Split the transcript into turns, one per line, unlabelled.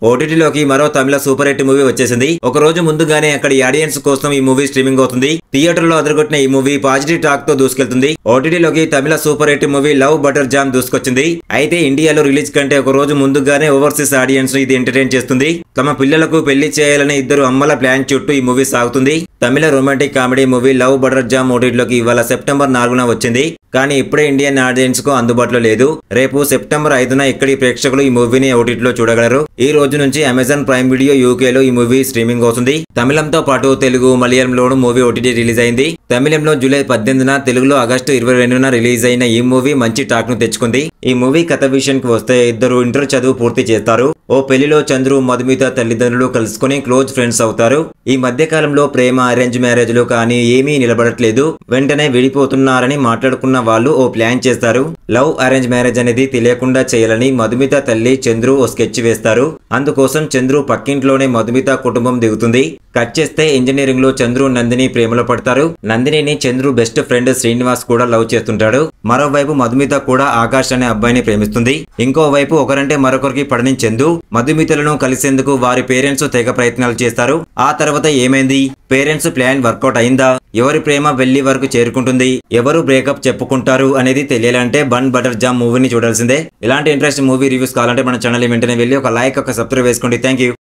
ఓటీటీలోకి మరో తమిళ super hit movie వచ్చేసింది. ఒక రోజు ముందుగానే అక్కడి ఆడియన్స్ కోసం ఈ మూవీ స్ట్రీమింగ్ అవుతుంది. థియేటర్ లో అదరగొట్టిన ఈ మూవీ పాజిటివ్ టాక్ తో దూసుకెళ్తుంది. ఓటీటీలోకి Tamil super hit movie love butter jam దూసుకొచ్చింది. అయితే ఇండియాలో రిలీజ్ కంటే ఒక రోజు ముందుగానే ఓవర్సీస్ ఆడియన్స్ ఇది ఎంటర్టైన్ చేస్తుంది. తమ పిల్లలకు పెళ్లి చేయాలనే ఇద్దరు అమ్మల ప్లాన్ చుట్టూ ఈ మూవీ సాగుతుంది. Tamil romantic comedy movie love butter jam ఓటీటీలోకి ఇవాళ సెప్టెంబర్ 4న వచ్చింది. కానీ ఇప్పుడే ఇండియన్ ఆడియన్స్ కు అందుబాటులో లేదు. రేపు సెప్టెంబర్ 5న ఇక్కడి ప్రేక్షకులు ఈ మూవీని ఓటీటీలో చూడగలరు. ఈ రోజు నుంచి అమెజాన్ ప్రైమ్ వీడియో యూకేలో ఈ మూవీ స్ట్రీమింగ్ అవుతుంది. తమిళంతో పాటు తెలుగు, మలయాళంలోనూ మూవీ ఓటీటీ రిలీజ్ అయింది. తమిళంలో జూలై 18న, తెలుగులో ఆగస్టు 22న రిలీజ్ అయిన ఈ మూవీ మంచి టాక్ ను తెచ్చుకుంది. ఈ మూవీ కథ విషయానికి వస్తే ఇద్దరు ఇంటర్ చదువు పూర్తి చేస్తారు. ఓ పెళ్లిలో చంద్రు, మధుమిత తల్లిదండ్రులు కలుసుకుని క్లోజ్ ఫ్రెండ్స్ అవుతారు. ఈ మధ్య కాలంలో ప్రేమ, అరేంజ్ మ్యారేజ్లు కానీ ఏమీ నిలబడట్లేదు. వెంటనే విడిపోతున్నారని మాట్లాడుకున్న వాళ్ళు ఓ ప్లాన్ చేస్తారు. లవ్ అరేంజ్ మ్యారేజ్ అనేది తెలియకుండా చేయాలని మధుమిత తల్లి చంద్రు ఓ స్కెచ్ వేస్తారు. అందుకోసం చంద్రు పక్కింట్లోనే మధుమిత కుటుంబం దిగుతుంది. కట్ చేస్తే ఇంజనీరింగ్ లో చంద్రు, నందిని ప్రేమలో పడతారు. నందినిని చంద్రు బెస్ట్ ఫ్రెండ్ శ్రీనివాస్ కూడా లవ్ చేస్తుంటాడు. మరోవైపు మధుమిత కూడా ఆకాష్ అనే అబ్బాయిని ప్రేమిస్తుంది. ఇంకోవైపు ఒకరంటే మరొకరికి పడని చందు, మధుమితలను కలిసేందుకు వారి పేరెంట్స్ తెగ ప్రయత్నాలు చేస్తారు. ఆ తర్వాత ఏమైంది? పేరెంట్స్ ప్లాన్ వర్కౌట్ అయిందా? ఎవరి ప్రేమ వెళ్లి వరకు చేరుకుంటుంది? ఎవరు బ్రేకప్ చెప్పుకుంటారు అనేది తెలియాలంటే బన్ బటర్ జామ్ మూవీని చూడాల్సిందే. ఇలాంటి ఇంట్రెస్ట్ మూవీ రివ్యూస్ కావాలంటే మన ఛానల్ వెంటనే వెళ్ళి ఒక లైక్, ఒక సబ్స్క్రైబ్ వేసుకోండి. Thank you.